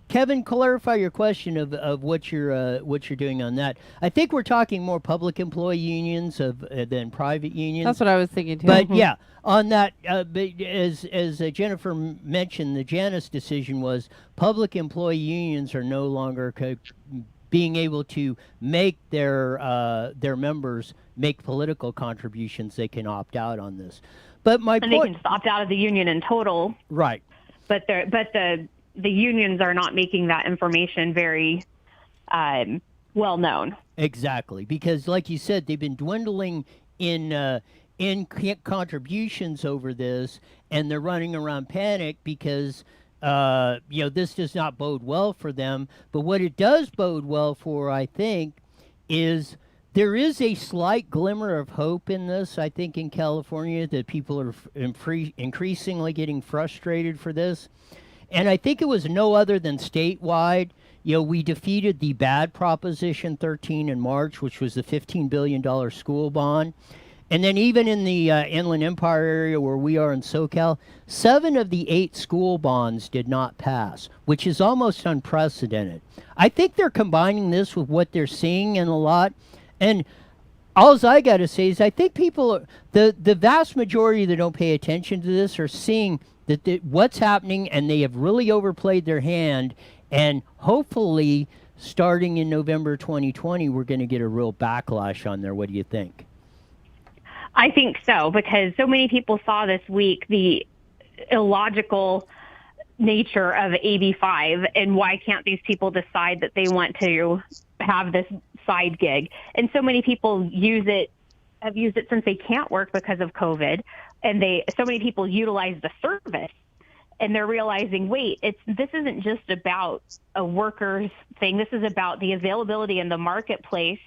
Kevin, clarify your question of what you're doing on that. I think we're talking more public employee unions than private unions. That's what I was thinking too. But yeah, on that, but as Jennifer mentioned, the Janus decision was public employee unions are no longer being able to make their members make political contributions. They can opt out on this. But my point, they can just opt out of the union in total. Right. But the unions are not making that information very well known. Exactly, because like you said, they've been dwindling in in contributions over this, and they're running around panic because this does not bode well for them. But what it does bode well for, I think, is there is a slight glimmer of hope in this. I think in California that people are increasingly getting frustrated for this. And I think it was no other than statewide. We defeated the bad Proposition 13 in March, which was the $15 billion school bond. And then even in the Inland Empire area where we are in SoCal, 7 of the 8 school bonds did not pass, which is almost unprecedented. I think they're combining this with what they're seeing in a lot. And all I got to say is I think people, the vast majority that don't pay attention to this are seeing that what's happening, and they have really overplayed their hand. And hopefully, starting in November 2020, we're going to get a real backlash on there. What do you think? I think so, because so many people saw this week the illogical nature of AB5 and why can't these people decide that they want to have this side gig. And so many people have used it since they can't work because of COVID. And so many people utilize the service. And they're realizing, wait, this isn't just about a worker's thing. This is about the availability in the marketplace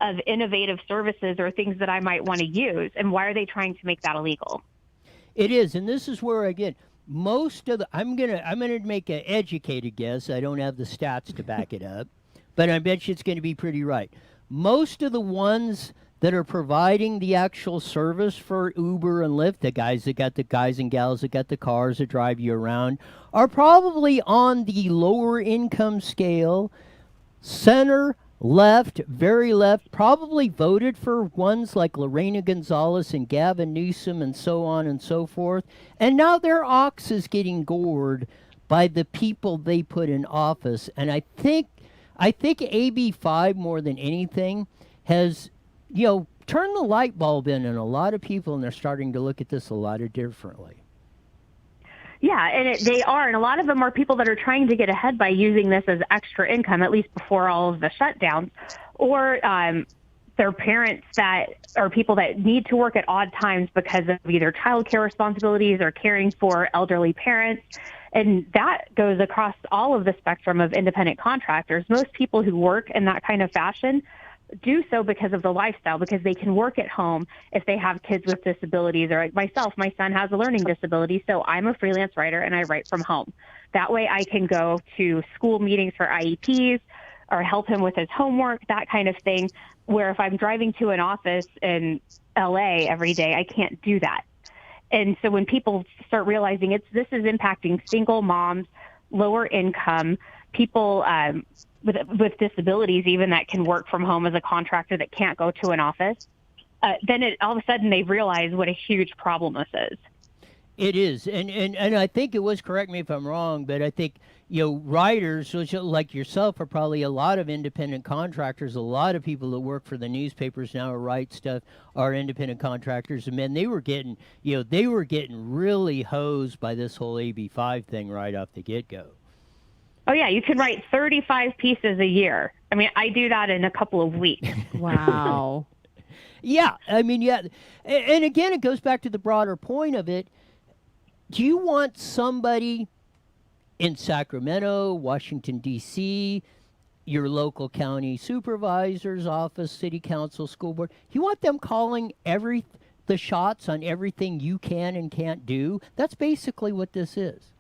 of innovative services or things that I might want to use. And why are they trying to make that illegal? It is, and this is where again, most of the I'm gonna make an educated guess. I don't have the stats to back it up, but I bet you it's going to be pretty right. Most of the ones that are providing the actual service for Uber and Lyft, the guys and gals that got the cars that drive you around, are probably on the lower income scale, center, left, very left, probably voted for ones like Lorena Gonzalez and Gavin Newsom and so on and so forth. And now their ox is getting gored by the people they put in office. And I think AB5 more than anything has turn the light bulb in a lot of people, and they're starting to look at this a lot differently. Yeah, and they are. And a lot of them are people that are trying to get ahead by using this as extra income, at least before all of the shutdowns, or their parents that are people that need to work at odd times because of either childcare responsibilities or caring for elderly parents. And that goes across all of the spectrum of independent contractors. Most people who work in that kind of fashion do so because of the lifestyle, because they can work at home if they have kids with disabilities, or like myself, my son has a learning disability, so I'm a freelance writer and I write from home. That way I can go to school meetings for IEPs or help him with his homework, that kind of thing, where if I'm driving to an office in LA every day, I can't do that. And so when people start realizing this is impacting single moms, lower income, people with disabilities even that can work from home as a contractor that can't go to an office, then all of a sudden they realize what a huge problem this is. It is, and I think it was, correct me if I'm wrong, but I think writers like yourself are probably a lot of independent contractors. A lot of people that work for the newspapers now or write stuff are independent contractors, and man, they were getting really hosed by this whole AB5 thing right off the get-go. Oh, yeah, you can write 35 pieces a year. I mean, I do that in a couple of weeks. Wow. Yeah, I mean, yeah. And again, it goes back to the broader point of it. Do you want somebody in Sacramento, Washington, D.C., your local county supervisor's office, city council, school board, you want them calling the shots on everything you can and can't do? That's basically what this is.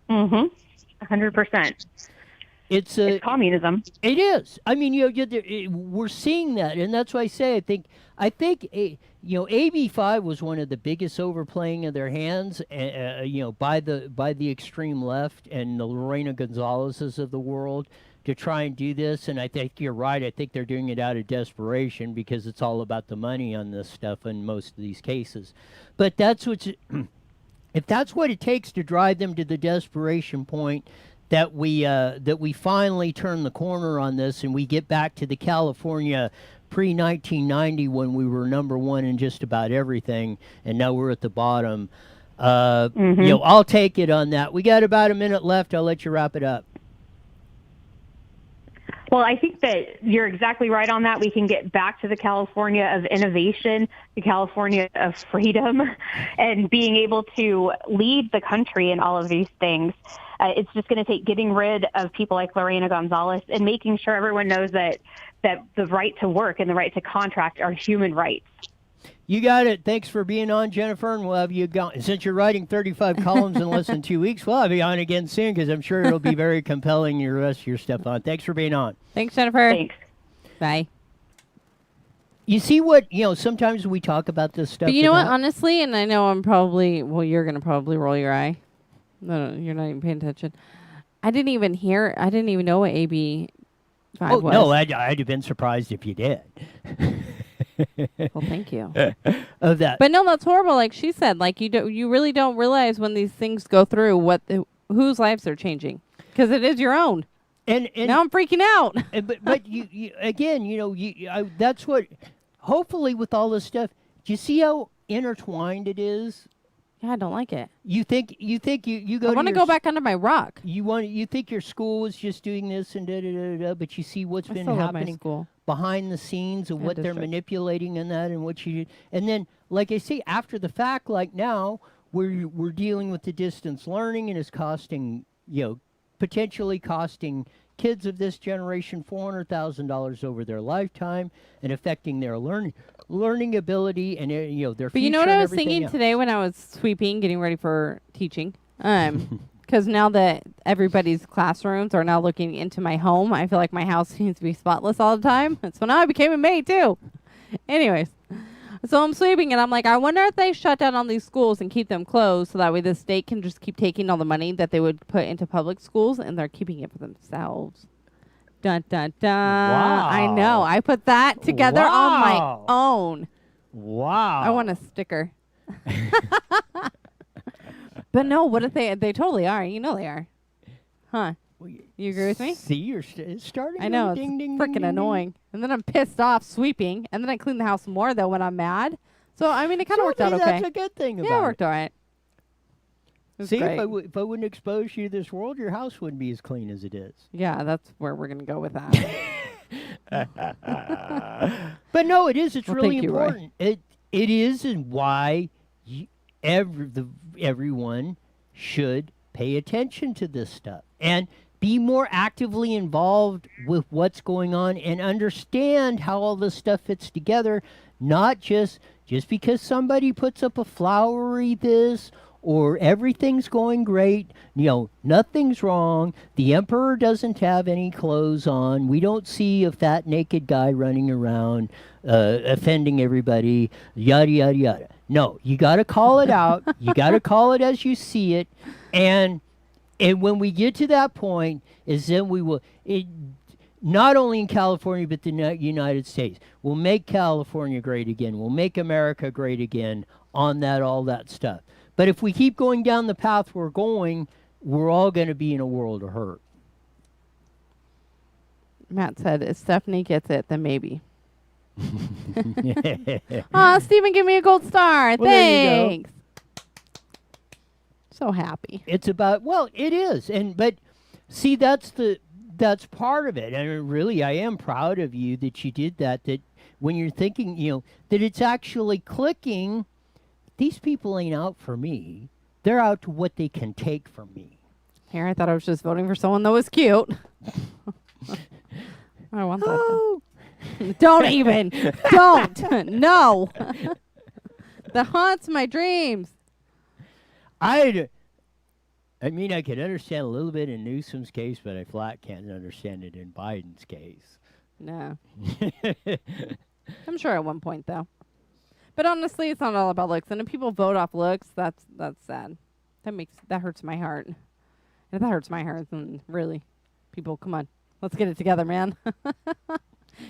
Mm-hmm. 100%. It's communism. It is. I mean, we're seeing that, and that's why I say I think AB5 was one of the biggest overplaying of their hands, by the extreme left and the Lorena Gonzalez's of the world to try and do this. And I think you're right. I think they're doing it out of desperation because it's all about the money on this stuff in most of these cases. But if that's what it takes to drive them to the desperation point that we finally turn the corner on this and we get back to the California pre-1990 when we were number one in just about everything, and now we're at the bottom. I'll take it on that. We got about a minute left. I'll let you wrap it up. Well, I think that you're exactly right on that. We can get back to the California of innovation, the California of freedom, and being able to lead the country in all of these things. It's just going to take getting rid of people like Lorena Gonzalez and making sure everyone knows that the right to work and the right to contract are human rights. You got it. Thanks for being on, Jennifer, and we'll have you go. Since you're writing 35 columns in less than 2 weeks, we'll have you on again soon because I'm sure it'll be very compelling, your rest of your stuff on. Thanks for being on. Thanks, Jennifer. Thanks. Bye. You see what, sometimes we talk about this stuff. But you know what, about- honestly, and I know you're going to probably roll your eye. No, you're not even paying attention. I didn't even know what AB 5 was. No, I'd have been surprised if you did. Well, thank you. Of that. But no, that's horrible. Like she said, like you really don't realize when these things go through whose lives they're changing, because it is your own. And now I'm freaking out. but you again, that's what. Hopefully, with all this stuff, do you see how intertwined it is? Yeah, I don't like it. You think you go. I want to go back under my rock. You think your school is just doing this and da, but you see what's been happening behind the scenes and what they're manipulating in that and what and then, like I say, after the fact, like now we're dealing with the distance learning and it's costing, potentially costing kids of this generation $400,000 over their lifetime and affecting their learning ability and their future. But you know what I was thinking today when I was sweeping, getting ready for teaching? Because now that everybody's classrooms are now looking into my home, I feel like my house needs to be spotless all the time. That's when I became a maid too. Anyways, so I'm sweeping and I'm like, I wonder if they shut down all these schools and keep them closed so that way the state can just keep taking all the money that they would put into public schools and they're keeping it for themselves. Dun, dun, dun. Wow. I know. I put that together on my own. Wow. I want a sticker. But no, what if they totally are? You know they are. Huh? You agree with me? See, you're starting. I know, ding, it's ding, freaking ding, annoying. And then I'm pissed off sweeping, and then I clean the house more, though, when I'm mad. So, I mean, it kind of worked out okay. That's a good thing about it. Yeah, it worked all right. See, if I wouldn't expose you to this world, your house wouldn't be as clean as it is. Yeah, that's where we're going to go with that. But no, it is. It's Well, really thank you, important. It is, and why everyone should pay attention to this stuff and be more actively involved with what's going on and understand how all this stuff fits together. Not just because somebody puts up a flowery this or everything's going great, nothing's wrong. The emperor doesn't have any clothes on. We don't see a fat naked guy running around offending everybody, yada, yada, yada. No, you got to call it out. You got to call it as you see it. And when we get to that point, is then we will, not only in California, but the United States, we'll make California great again. We'll make America great again on all that stuff. But if we keep going down the path we're going, we're all going to be in a world of hurt. Matt said, if Stephanie gets it, then maybe. Stephen, give me a gold star. Well, Thanks. So happy. It's about, it is. But see, that's part of it. And really, I am proud of you that you did that when you're thinking, that it's actually clicking. These people ain't out for me. They're out to what they can take from me. Here, I thought I was just voting for someone that was cute. I want that. Oh. Don't even. Don't. No. That haunts my dreams. I mean, I could understand a little bit in Newsom's case, but I flat can't understand it in Biden's case. No. I'm sure at one point, though. But honestly, it's not all about looks. And if people vote off looks, that's sad. That hurts my heart. And if that hurts my heart, then really, people, come on. Let's get it together, man.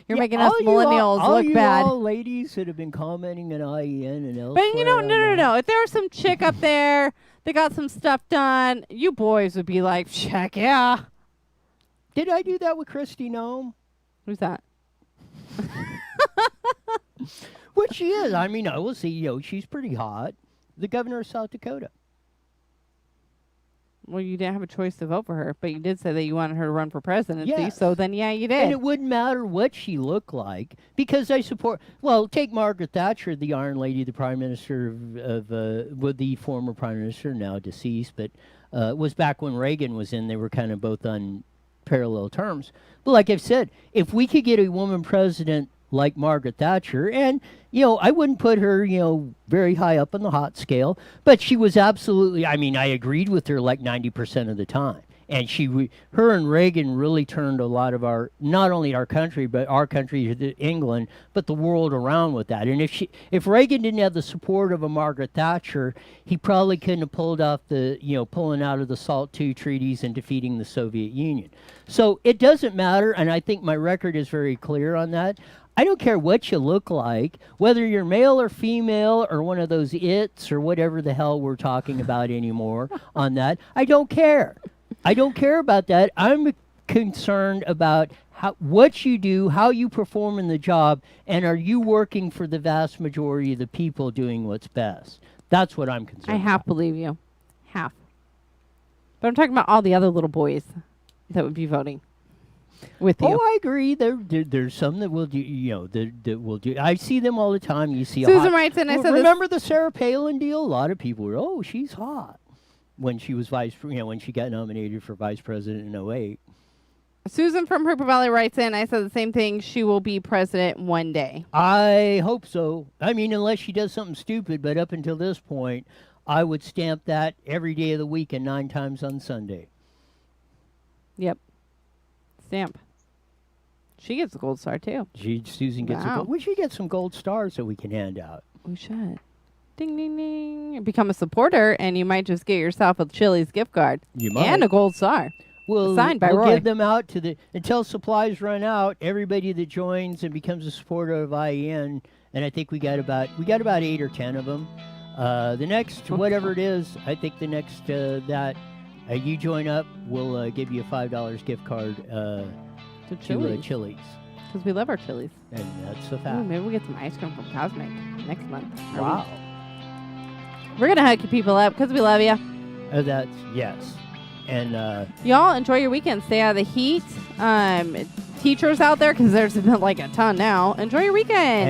You're making us millennials look bad. All ladies that have been commenting on IEN and elsewhere. But no. If there was some chick up there that got some stuff done, you boys would be like, check yeah. Did I do that with Christy Nome? Who's that? Which she is. I mean, I will see, she's pretty hot. The governor of South Dakota. Well, you didn't have a choice to vote for her, but you did say that you wanted her to run for presidency. Yes. So then, yeah, you did. And it wouldn't matter what she looked like because I support. Well, take Margaret Thatcher, the Iron Lady, the Prime Minister of the former Prime Minister, now deceased, but was back when Reagan was in. They were kind of both on parallel terms. But like I've said, if we could get a woman president like Margaret Thatcher, and I wouldn't put her very high up on the hot scale, but she was absolutely, I mean, I agreed with her like 90% of the time, and her and Reagan really turned a lot of not only our country, but our country, England, but the world around with that. And if Reagan didn't have the support of a Margaret Thatcher, he probably couldn't have pulled off pulling out of the SALT II treaties and defeating the Soviet Union. So it doesn't matter, and I think my record is very clear on that. I don't care what you look like, whether you're male or female or one of those its or whatever the hell we're talking about anymore on that. I don't care. I don't care about that. I'm concerned about what you do, how you perform in the job, and are you working for the vast majority of the people doing what's best. That's what I'm concerned I half believe you. Half. But I'm talking about all the other little boys that would be voting with you. Oh, I agree. There's some that will do. That will do. I see them all the time. You see. Susan writes in. I said, remember the Sarah Palin deal? A lot of people were, oh, she's hot when she was when she got nominated for vice president in 2008. Susan from Hooper Valley writes in. I said the same thing. She will be president one day. I hope so. I mean, unless she does something stupid. But up until this point, I would stamp that every day of the week and 9 times on Sunday. Yep. Stamp. She gets a gold star too. Susan gets a gold. We should get some gold stars that we can hand out. We should. Ding, ding, ding. Become a supporter, and you might just get yourself a Chili's gift card. You might. And a gold star. Signed by Roy. We'll give them out until supplies run out. Everybody that joins and becomes a supporter of IEN, and I think we got about 8 or 10 of them. The next, whatever it is, I think the next that you join up, we'll give you a $5 gift card to Chili's. Because we love our Chili's. And that's a fact. Ooh, maybe we'll get some ice cream from Cosmic next month. Wow. We're going to hook you people up because we love you. Yes. And y'all enjoy your weekend. Stay out of the heat. Teachers out there, because there's been like a ton now. Enjoy your weekend.